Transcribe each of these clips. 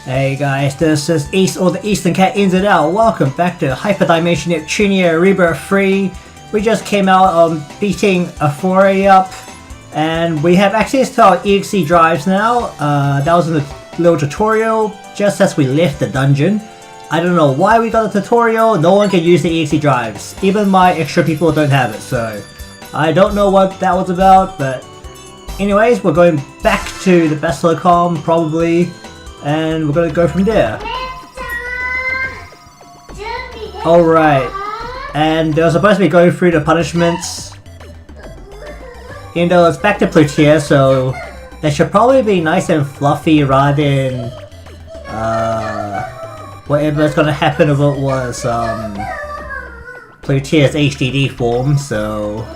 Hey guys, this is East or the Eastern Cat Ins and Out. Welcome back to Hyperdimension Neptunia Re Birth 3. We just came out beating Euphoria up, and we have access to our EXE drives now. That was in the little tutorial just as we left the dungeon. I don't know why we got a tutorial. No one can use the EXE drives. Even my extra people don't have it, so I don't know what that was about. But anyways, we're going back to the best locom probably. And we're gonna go from there. Alright, and they're supposed to be going through the punishments. Even though it's back to Plutia, so they should probably be nice and fluffy rather than whatever's gonna happen if it was Plutia's HDD form, so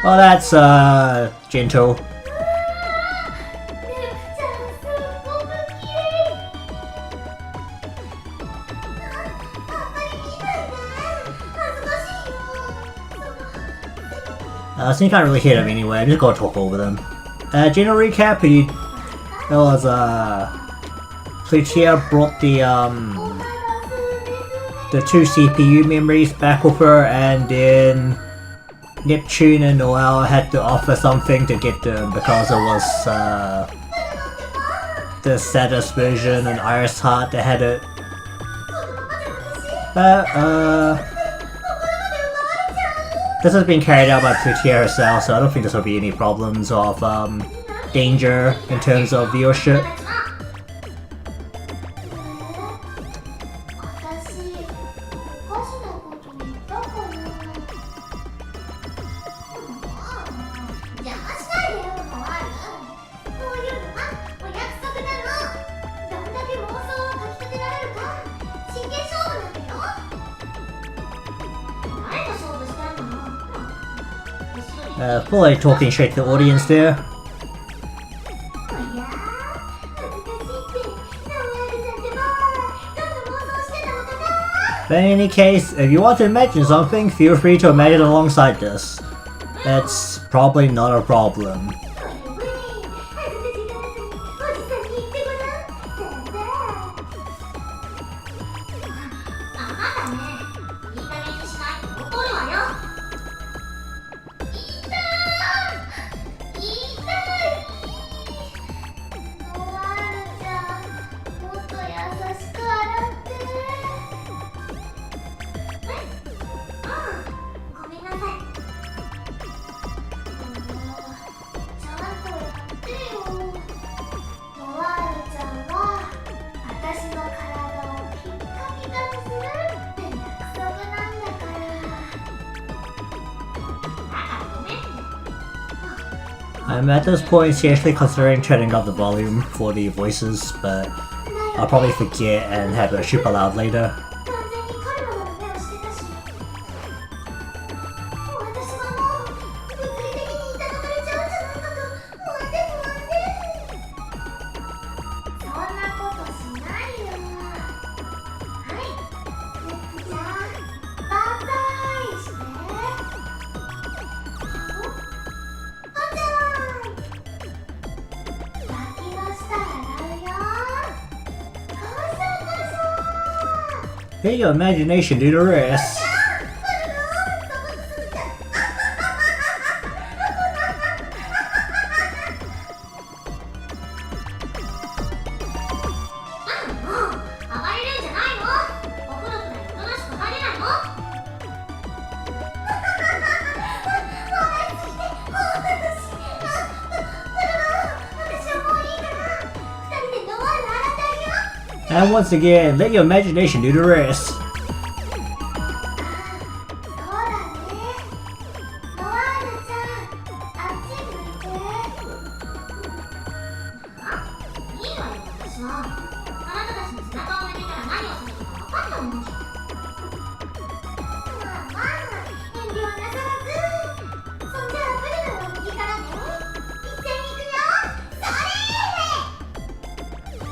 well, that's gentle. So you can't really hear them anyway, I'm just gonna talk over them. General recap, there was Plutia brought the 2 CPU memories back with her, and then Neptune and Noel had to offer something to get them because it was the saddest version and Iris Heart that had it. This has been carried out by Plutia herself, so I don't think this will be any problems of danger in terms of viewership. Fully talking straight to the audience there. But in any case, if you want to imagine something, feel free to imagine alongside this. That's probably not a problem. I'm at this point seriously considering turning up the volume for the voices, but I'll probably forget and have it super loud later. Let your imagination do the rest. And once again, let your imagination do the rest.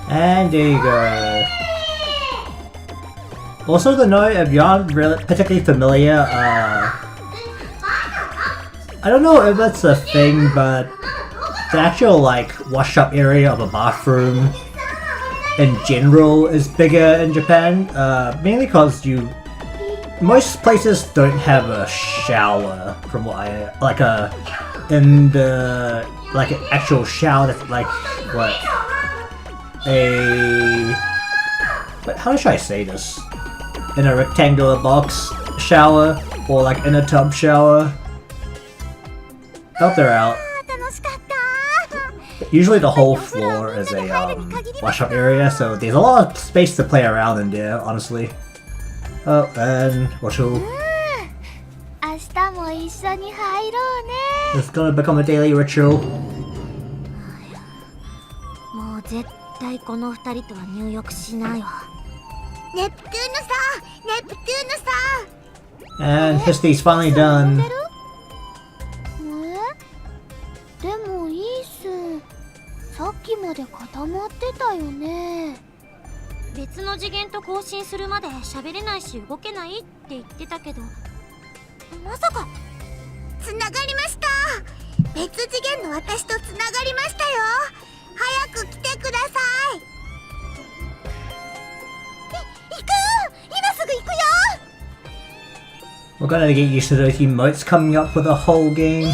And there you go. Also to note, if you aren't particularly familiar, I don't know if that's a thing, but the actual like wash-up area of a bathroom in general is bigger in Japan, mainly because most places don't have a shower from what I like an actual shower that's like how should I say this? In a rectangular box shower or like in a tub shower. Help they're out. Usually the whole floor is a wash-up area, so there's a lot of space to play around in there, honestly. Oh, and what's all? It's gonna become a daily ritual. And history's finally done. でもいいっす。さっきまで固まってたよね。別の次元と交信するまで喋れないし動けないって言ってたけど、まさかつながりました。別次元の私とつながりましたよ。早く来てください。行く！今すぐ行くよ。We're gonna get used to those emotes coming up for the whole game.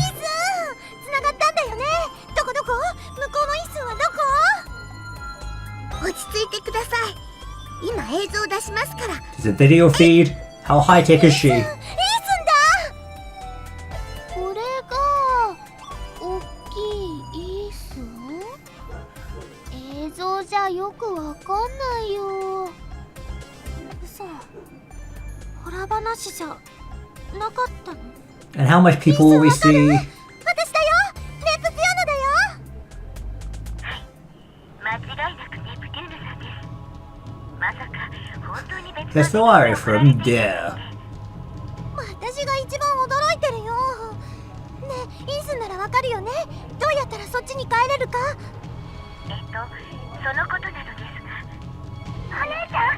Is it video feed? How high tech is she? これが大きいイース？映像じゃよくわかんないよ。嘘。ホラ話じゃなかったの？ And how much people will we see? 私だよ。ネプテューヌだよ。はい。間違いなくネプテューヌさんです。まさか。That's the wire from there. 私が一番驚いてるよ。ねえ、イースならわかるよね。どうやったらそっちに帰れるか。そのことなのですが。お姉ちゃん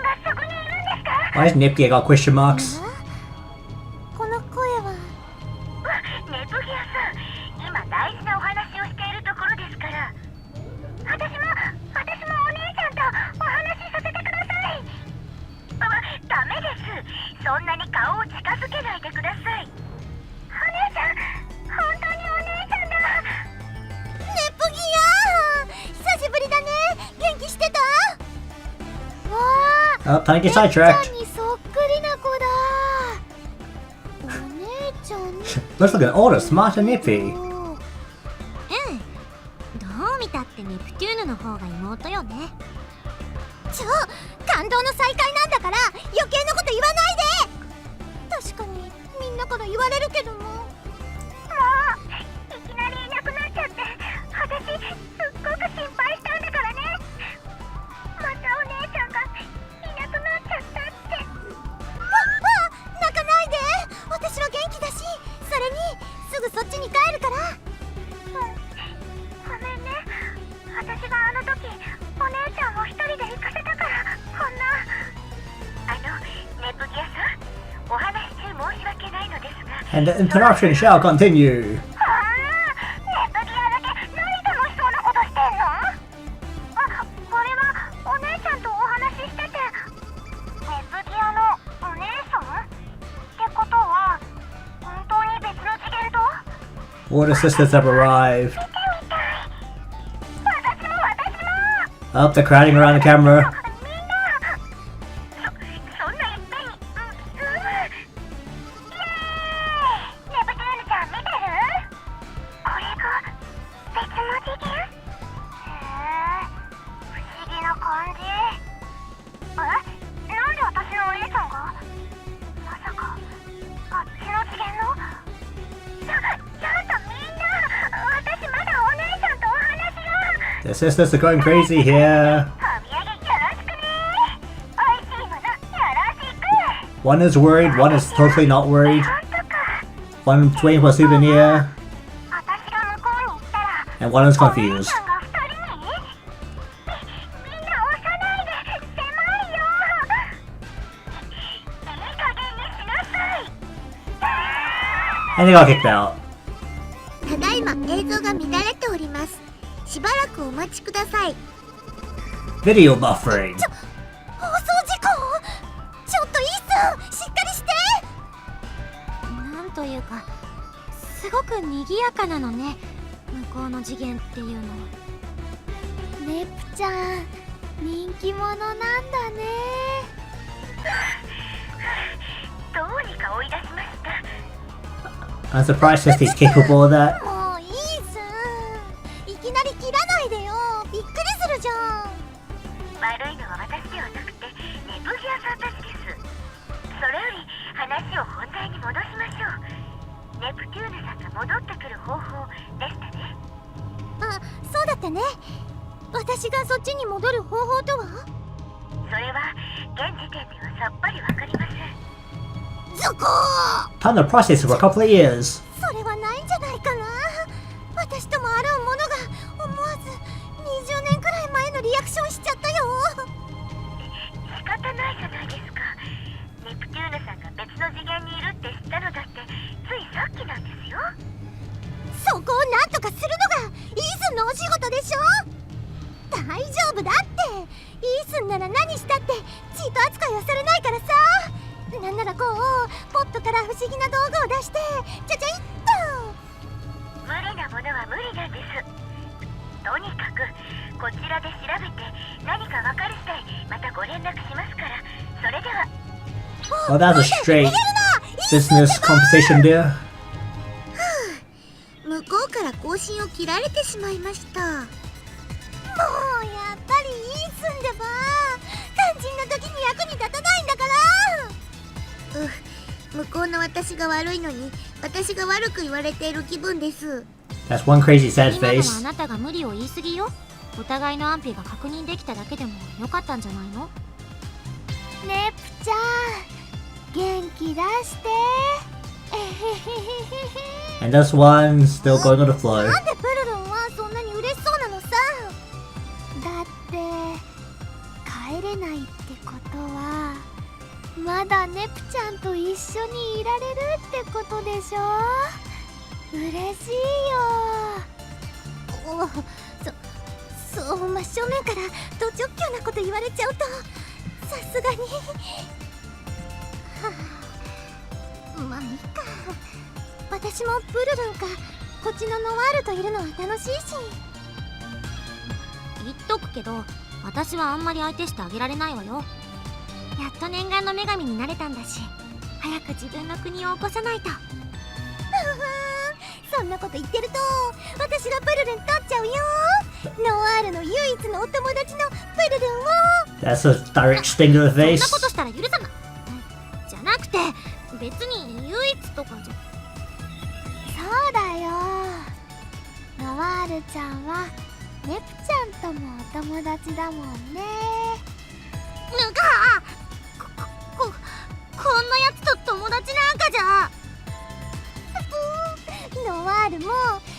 がそこにいるんですか？ Why is Nepgear got question marks? この声は。ネプギアさん、今大事なお話をしているところですから。私もお姉ちゃんとお話しさせてください。ダメです。そんなに顔を近づけないでください。お姉ちゃん、本当にお姉ちゃんだ。ネプギア、久しぶりだね。元気してた？わあ、time to get sidetracked. にそっくりな子だ。お姉ちゃんね。Looks like an older, smarter Nippy. どう見たってネプテューヌの方が妹よね。感動の再会なんだから余計なこと言わないで。確かにみんなから言われるけども。もういきなりいなくなっちゃって私すっごく心配したんだからね。またお姉ちゃんがいなくなっちゃったって。泣かないで。私は元気だし、それにすぐそっちに帰るから。ごめんね。私があの時お姉ちゃんを一人で行かせたからこんな。ネプギアさん、お話中申し訳ないのですが。And the interruption shall continue. ネプギアだけ何楽しそうなことしてんの？これはお姉ちゃんとお話ししてて。ネプギアのお姉さん？ってことは本当に別の次元と？ Water sisters have arrived. Up, they're crowding around the camera. The sisters are going crazy here. One is worried, one is totally not worried. One's waiting for a souvenir. And one is confused. And they got kicked out. ただいま映像が乱しばらくお待ちください。 Video buffering. 放送事故。ちょっとイースン、しっかりして。なんというかすごく賑やかなのね、向こうの次元っていうのは。ネプちゃん、人気者なんだね。どうにか追い出しました。 I'm surprised Hesty's capable of that. もうイースン、いきなり切らないでよ。びっくりするじゃん。悪いのは私ではなくてネプギアさんたちです。それより話を本題に戻しましょう。ネプテューヌさんが戻ってくる方法でしたね。あ、そうだったね。私がそっちに戻る方法とは？それは現時点ではさっぱりわかりません。そこ Time to process for a couple of years. それはないんじゃないかな。私ともあるものが思わず20年くらい前のリアクションしちゃったよ。仕方ないじゃないですか。ネプテューヌさんが別の次元にいるって知ったのだってついさっきなんですよ。そこをなんとかするのがイースンのお仕事でしょ。大丈夫だって。イースンなら何したってチート扱いはされないからさ。なんならこうポットから不思議な道具を出してちゃちゃいっと。無理なものは無理なんです。とにかくこちらで調べて何かわかる次第またご連絡しますから。それでは。 Well, that's a straight business conversation there. 向こうから更新を切られてしまいました。もうやっぱりイースンでば肝心な時に役に立たないんだから。向こうの私が悪いのに私が悪く言われている気分です。 That's one crazy sad 今のは face. あなたが無理を言い過ぎよ。お互いの安否が確認できただけでもよかったんじゃないの？ネプちゃん、元気出して。 And this one still going on the floor. なんでプルルンはそんなに嬉しそうなのさ。だって帰れないってことはまだネプちゃんと一緒にいられるってことでしょ。嬉しいよ。そう真正面からド直球なこと言われちゃうとさすがにまあいいか。私もプルルンかこっちのノワールといるのは楽しいし。言っとくけど私はあんまり相手してあげられないわよ。やっと念願の女神になれたんだし早く自分の国を起こさないと。そんなこと言ってると私がプルルン取っちゃうよ。ノワールの唯一のお友達のプルルンを。 That's a direct sting to the そんな face. ことしたら許さない。じゃなくて別に唯一とかじゃ。そうだよ。ノワールちゃんはネプちゃんともお友達だもんね。ぬかこんなやつと友達なんかじゃ。ノワールも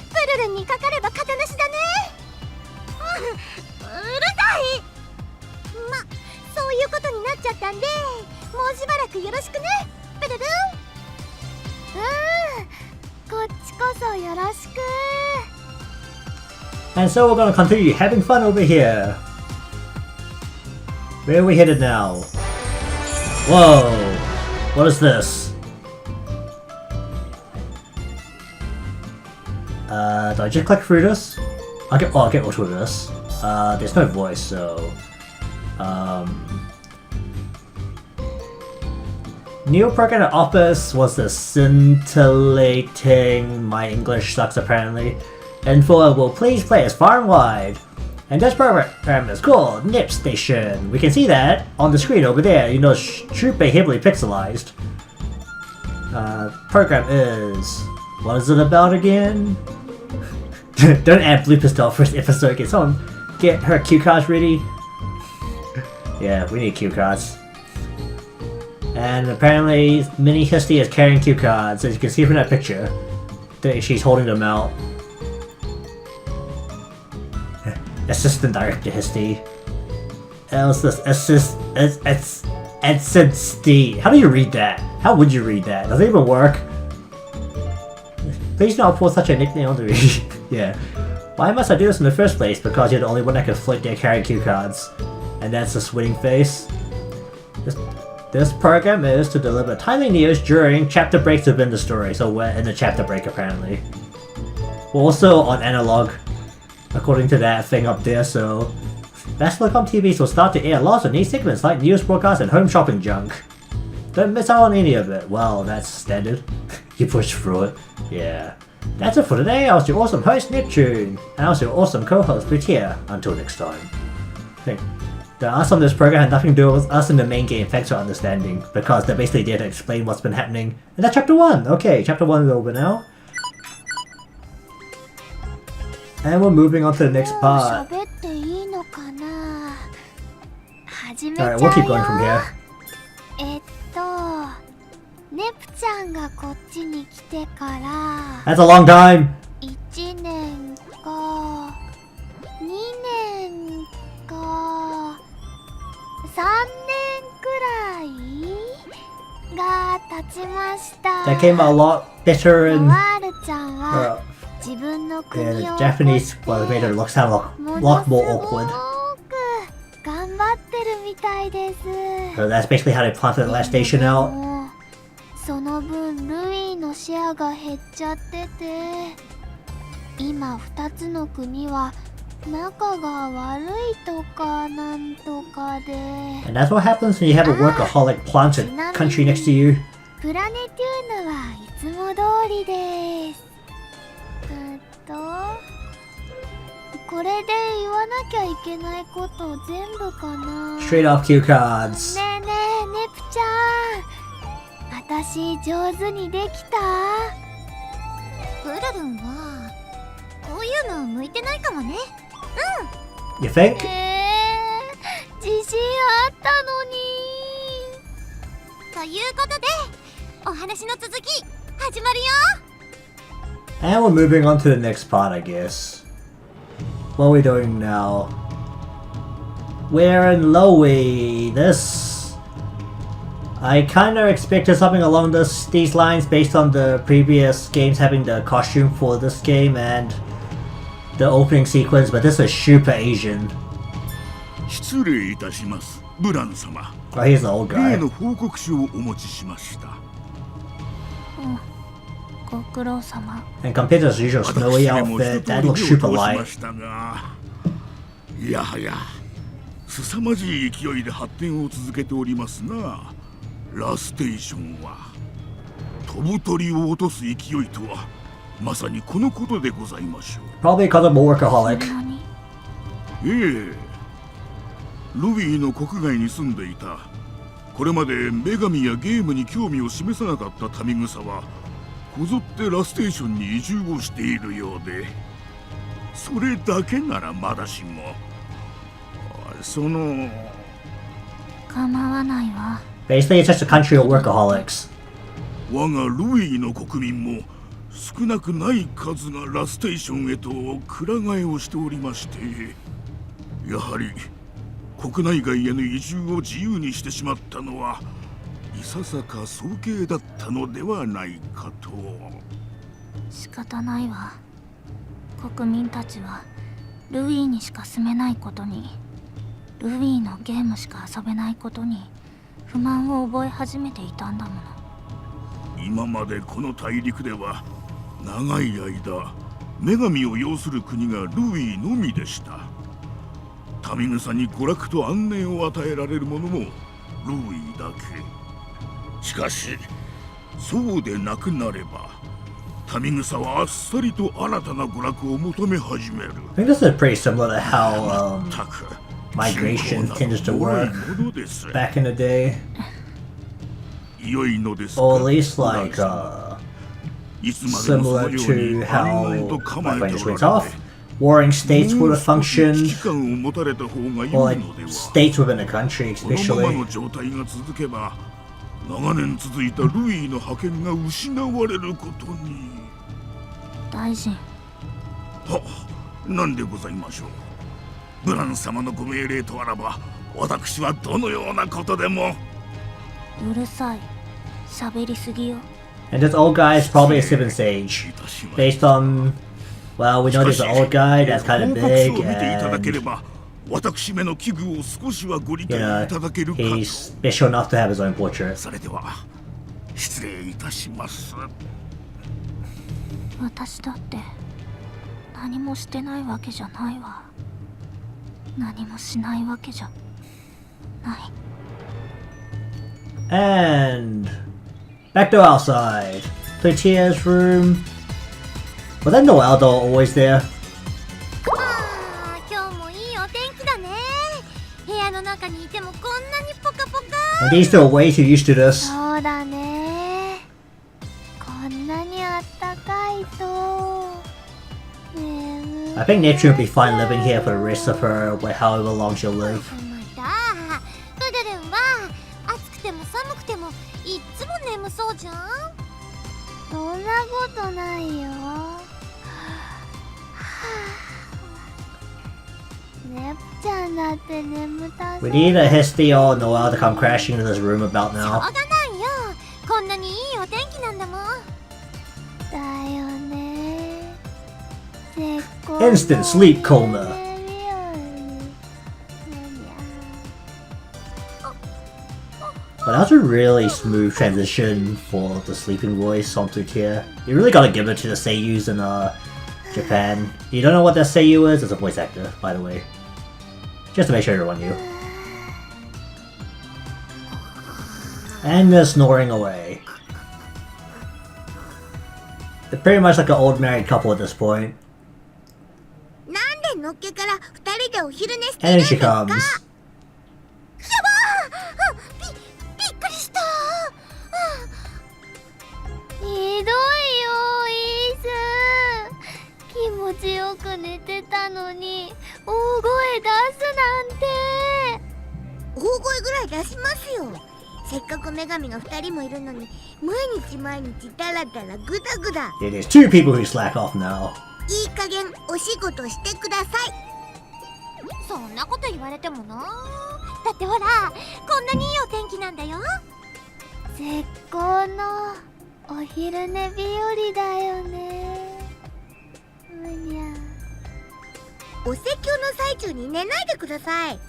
プルルンにかかれば肩なしだね。うるさい。ま、そういうことになっちゃったんでもうしばらくよろしくねプルルン。こっちこそよろしく。 And so we're gonna continue having fun over here. Where are we headed now? Whoa! What is this? Do I just click through this? I'll get through this. There's no voice, so... New program at office was the scintillating... My English sucks apparently. Info will please play as far and wide. And this program is called Nip Station. We can see that on the screen over there. You know, should be heavily pixelized. Program is... What is it about again? Don't add bloopers to our first episode. Get someone get her cue cards ready. Yeah, we need cue cards. And apparently, Mini Histy is carrying cue cards, as you can see from that picture. She's holding them out. Assistant Director Histy. Else this assist How do you read that? How would you read that? Does it even work? Please don't put such a nickname on the read. Yeah. Why must I do this in the first place? Because you're the only one that can float their carry cue cards. And that's the winning face. This program is to deliver timely news during chapter breaks within the story, so we're in the chapter break apparently. We're also on analog, according to that thing up there, so... Vastelcom TVs will start to air lots of news segments like news broadcasts and home shopping junk. Don't miss out on any of it. Well, that's standard. You push through it. Yeah. That's it for today. I was your awesome host, Neptune. And I was your awesome co-host, Britia. Until next time. The us on this program had nothing to do with us in the main game, thanks for understanding. Because they're basically there to explain what's been happening. And that's chapter 1. Okay, chapter 1 is over now. And we're moving on to the next part. Alright, we'll keep going from here. That's a long time! 1年か2年か3年くらいが経ちました。 That came out a lot better and... ワールちゃんは自分の国を the Japanese well, made it sound a lot more awkward. 頑張ってるみたいです。 So that's basically how they planted the last station out. その分ルイのシェアが減っちゃってて、今2つの国は仲が悪いとかなんとかで。 And that's what happens when you have a workaholic planted country next to you. プラネテューヌはいつも通りです。これで言わなきゃいけないこと全部かな。 Straight off cue cards. ねえねえネプちゃん、私上手にできた？ブルルンはこういうの向いてないかもね。You think? 自信あったのに。ということでお話の続き始まるよ。 And we're moving on to the next part, I guess. What are we doing now? We're in Lowy. This... I kinda expected something along these lines based on the previous games having the costume for this game and the opening sequence, but this is super Asian. 失礼いたします、ブラン様。 Oh, he's the old guy. 例の報告書をお持ちしました。ご苦労様。 And compared to his usual snowy outfit, that looks super light. いやはや、凄まじい勢いで発展を続けておりますな。ラステーションは飛ぶ鳥を落とす勢いとはまさにこのことでございましょう。 Probably because I'm a workaholic. ええ、ルビーの国外に住んでいた。これまで女神やゲームに興味を示さなかった民草はこぞってラステーションに移住をしているようで、それだけならまだしも、その構わないわ。 Basically, it's just a country of workaholics. 我がルイの国民も少なくない数がラステーションへとくら替えをしておりまして、やはり国内外への移住を自由にしてしまったのはいささか早計だったのではないかと。仕方ないわ。国民たちはルイーにしか住めないことに、ルイーのゲームしか遊べないことに不満を覚え始めていたんだもの。今までこの大陸では長い間女神を要する国がルイーのみでした。民草に娯楽と安寧を与えられるものもルイーだけ。しかしそうでなくなれば民草はあっさりと新たな娯楽を求め始める。 I think this is pretty similar to how migration tends to work back in the day. Or at least like similar to how my brain just went off. Warring states would have functioned, or like states within a country especially. 長年続いたルイーの覇権が失われることに。大臣。は、なんでございましょう。ブラン様のご命令とあらば、私はどのようなことでも。うるさい。喋りすぎよ。 And this old guy is probably a 7th sage, based on Well, we know there's an old guy that's kind of 報告書 big を見ていただ and ければ私めの器具を少しはご理 you 解 know いただけるかと。 he's special enough to have his own portrait. それでは失礼いたします。私だって何もしてないわけじゃないわ。何もしないわけじゃない。 And back to outside. Tortilla's room. Was that Noel doll always there? 今日もいいお天気だね。部屋の中にいてもこんなにポカポカ。 And he's still way too used to this. そうだね。こんなにあったかいと。I think Neptune will be fine living here for the rest of her, however long she'll live. またプドルンは暑くても寒くてもいっつも眠そうじゃん。そんなことないよ。ネプちゃんだって眠たそう。 We need a Hesty or Noel to come crashing into this room about しょう now. がないよ。こんなにいいお天気なんだもん。だよね。Instant sleep coma. But that was a really smooth transition for the sleeping voice on Tortilla. You really gotta give it to the seiyus in Japan. You don't know what that seiyu is? It's a voice actor, by the way. Just to make sure everyone knew. And they're snoring away. They're pretty much like an old married couple at this point. なんでのっけから二人でお昼寝して And る then ん she ですか？ comes. びっくりした。ひどいよ、イース。気持ちよく寝てたのに大声出すなんて。大声ぐらい出しますよ。せっかく女神が二人もいるのに毎日ダラダラグダグダ。 Yeah, there's two people who slack off now. いい加減お仕事してください。そんなこと言われてもな。だってほら、こんなにいいお天気なんだよ。絶好のお昼寝日和だよね。むにゃ。お説教の最中に寝ないでください。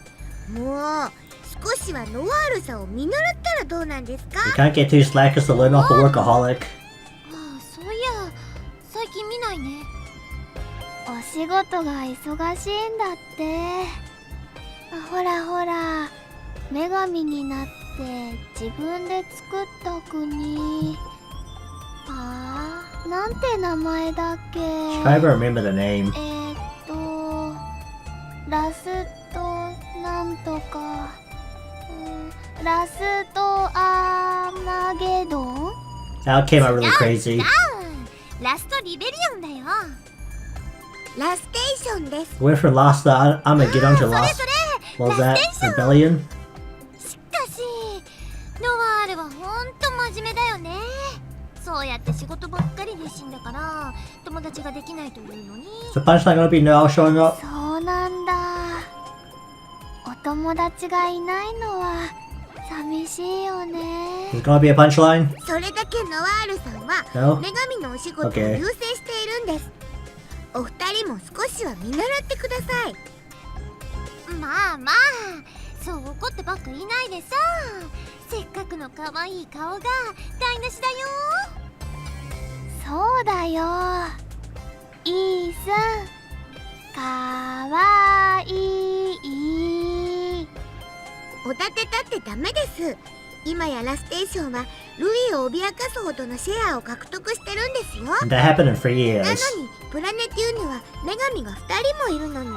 もう少しはノワールさんを見習ったらどうなんですか？ You can't get too slackers to learn off a workaholic. ああ、そういや最近見ないね。お仕事が忙しいんだって。ほらほら、女神になって自分で作った国。ああ、なんて名前だっけ。 Try to remember the name. ラストなんとか、ラストアーマゲドン。 That came out really crazy. ラストリベリオンだよ。ラステーションです。 Went for last, I'm gonna get on to それ last. それ。 What was that? ラステーション。 Rebellion? しかしノワールはほんと真面目だよね。そうやって仕事ばっかり熱心だから友達ができないというのに。 Is the punchline gonna be Noel showing up? そうなんだ。お友達がいないのは寂しいよね。 Is it gonna be a punchline? それだけノワールさんは No? 女神のお仕事を Okay. 優先しているんです。お二人も少しは見習ってください。まあまあ、そう怒ってばっかいないでさ。せっかくの可愛い顔が台無しだよ。そうだよ、イースン、かわいい。おだてたってダメです。今やラステーションはルイを脅かすほどのシェアを獲得してるんですよ。 And that happened in 3なの years. にプラネテューヌは女神が2人もいるのに。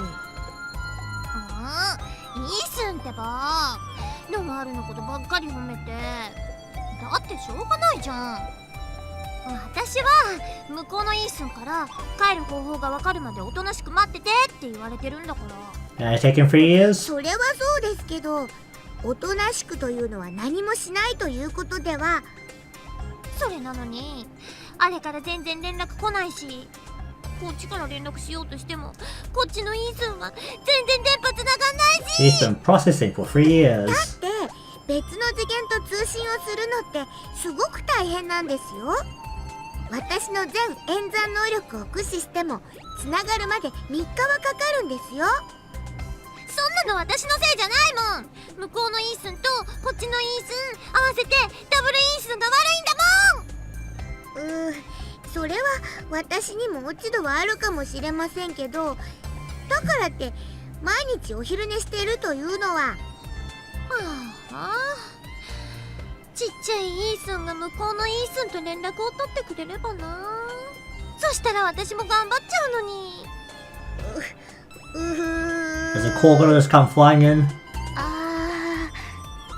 イースンってば、ノワールのことばっかり褒めて。だってしょうがないじゃん。私は向こうのイースンから帰る方法がわかるまでおとなしく待っててって言われてるんだから。 And it's taken 3 years? それはそうですけど、おとなしくというのは何もしないということでは。それなのにあれから全然連絡来ないし、こっちから連絡しようとしてもこっちのイースンは全然電波繋がんないし。 He's been processing for 3 years. だって別の次元と通信をするのってすごく大変なんですよ。私の全演算能力を駆使してもつながるまで3日はかかるんですよ。そんなの私のせいじゃないもん。向こうのイースンとこっちのイースン合わせてダブルイースンが悪いんだもん。それは私にも落ち度はあるかもしれませんけど、だからって毎日お昼寝しているというのは。ちっちゃいイースンが向こうのイースンと連絡を取ってくれればな。そしたら私も頑張っちゃうのに。Does a corridor just come flying in?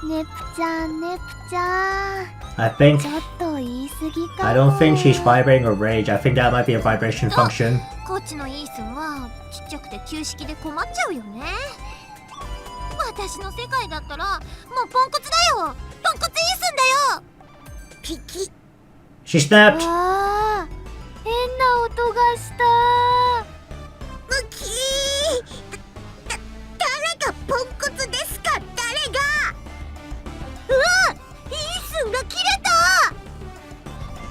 ネプちゃん、ネプちゃん。I think ちょっと言い過ぎかも。 I don't think she's vibrating or rage. I think that might be a vibration function. こっちのイースンはちっちゃくて旧式で困っちゃうよね。私の世界だったらもうポンコツだよ。ポンコツイースンだよ。ピキ。 She snapped. あー、変な音がした。ムキー。誰がポンコツですか？誰が？イースンが切れた。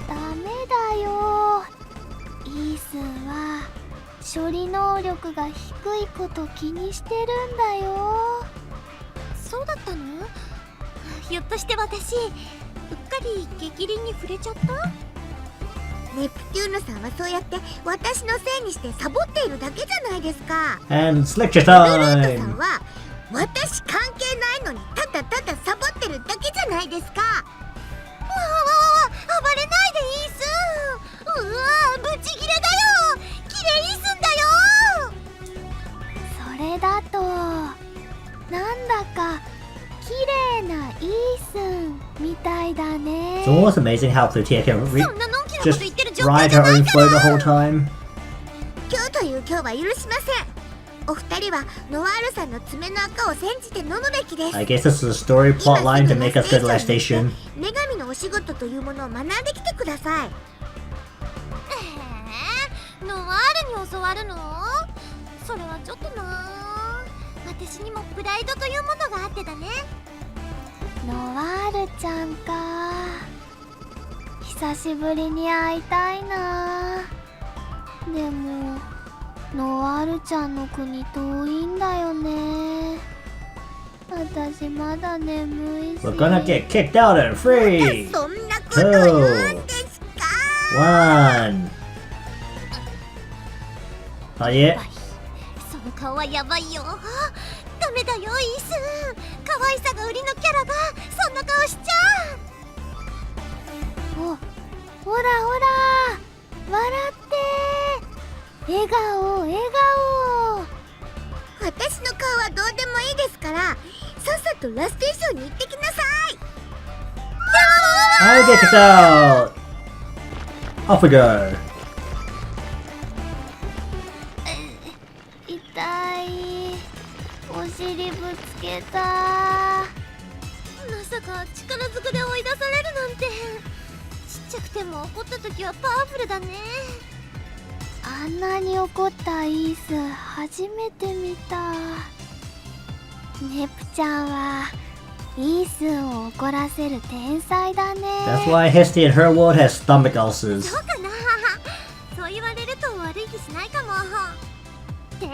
ダメだよ。イースンは処理能力が低いこと気にしてるんだよ。そうだったの？ひょっとして私うっかり激鱗に触れちゃった？ネプテューヌさんはそうやって私のせいにしてサボっているだけじゃないですか。 And it's lecture ブルートさん time. は私関係ないのにただただサボってるだけじゃないですか。暴れないでイースン。ブチギレだよ。キレイースンだよ。それだとなんだか綺麗なイースンみたいだね。 It's almost amazing how Plutia can そんなのんきなこと言ってる just 状況 ride じゃ her ない own か flow the ら。 whole time. 今日という今日は許しません。お二人はノワールさんの爪の赤を煎じて飲むべきです。 I guess this is a story plot line to make us go to Last Station. 女神のお仕事というものを学んできてください。ノワールに教わるの？それはちょっとな。私にもプライドというものがあってだね。ノワールちゃんか。久しぶりに会いたいな。でもノワールちゃんの国遠いんだよね。私まだ眠いし。 We're gonna get kicked out in 3, そんなこと言うんですか？ 1. Not yet. その顔はやばいよ。ダメだよイースン。可愛さが売りのキャラがそんな顔しちゃう。ほらほら笑って笑顔笑顔。私の顔はどうでもいいですからさっさとラステーションに行ってきなさい。I'll get kicked out. Off we go. 痛い。お尻ぶつけた。まさか力ずくで追い出されるなんて。ちっちゃくても怒った時はパワフルだね。あんなに怒ったイース初めて見た。ネプちゃんはイースンを怒らせる天才だね。 That's why Hesty in her world has stomach ulcers. そうかな。そう言われると悪い気しないかも。って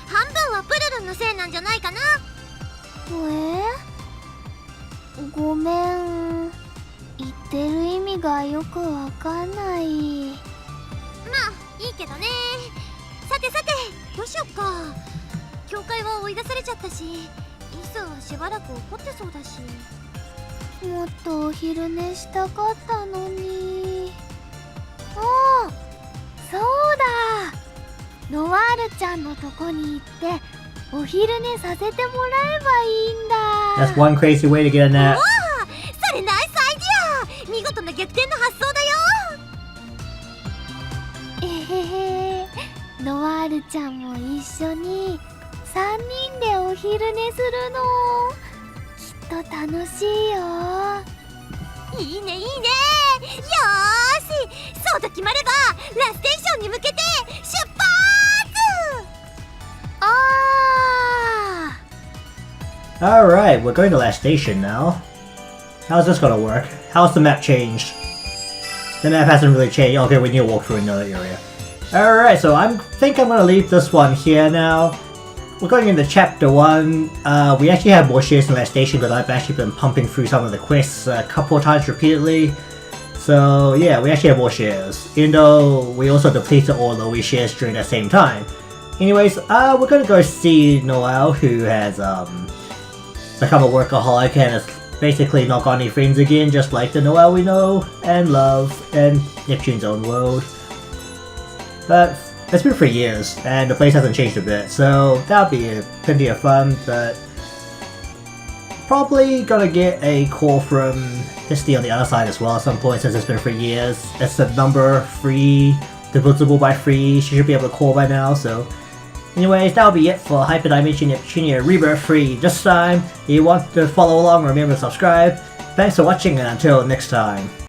半分はプルルンのせいなんじゃないかな。ごめん。言ってる意味がよくわかんない。まあいいけどね。さてさてどうしよっか。教会は追い出されちゃったしイースンはしばらく怒ってそうだし。もっとお昼寝したかったのに。ああ、そうだ。ノワールちゃんのとこに行ってお昼寝させてもらえばいいんだ。 That's one crazy way to get a nap. それナイスアイディア。見事な逆転の発想だよ。えへへ。ノワールちゃんも一緒に3人でお昼寝するのきっと楽しいよ。いいねいいね。よーしそうと決まればラステーションに向けて出発。Alright, we're going to Last Station now. How's this gonna work? How's the map changed? The map hasn't really changed. Okay, we need to walk through another area. Alright, so I think I'm gonna leave this one here now. We're going into chapter 1. We actually have more shares in that station because I've actually been pumping through some of the quests a couple of times repeatedly. So yeah, we actually have more shares, even though we also depleted all the shares during that same time. Anyways, we're gonna go see Noelle, who has become a workaholic and has basically not got any friends again, just like the Noelle we know and love in Neptune's own world. But it's been 3 years, and the place hasn't changed a bit, so that'll be plenty of fun, but probably gonna get a call from Misty on the other side as well at some point since it's been 3 years. It's the number 3, divisible by 3, she should be able to call by now, so... Anyways, that'll be it for Hyperdimension Neptunia Rebirth 3 this time. If you want to follow along, remember to subscribe. Thanks for watching, and until next time.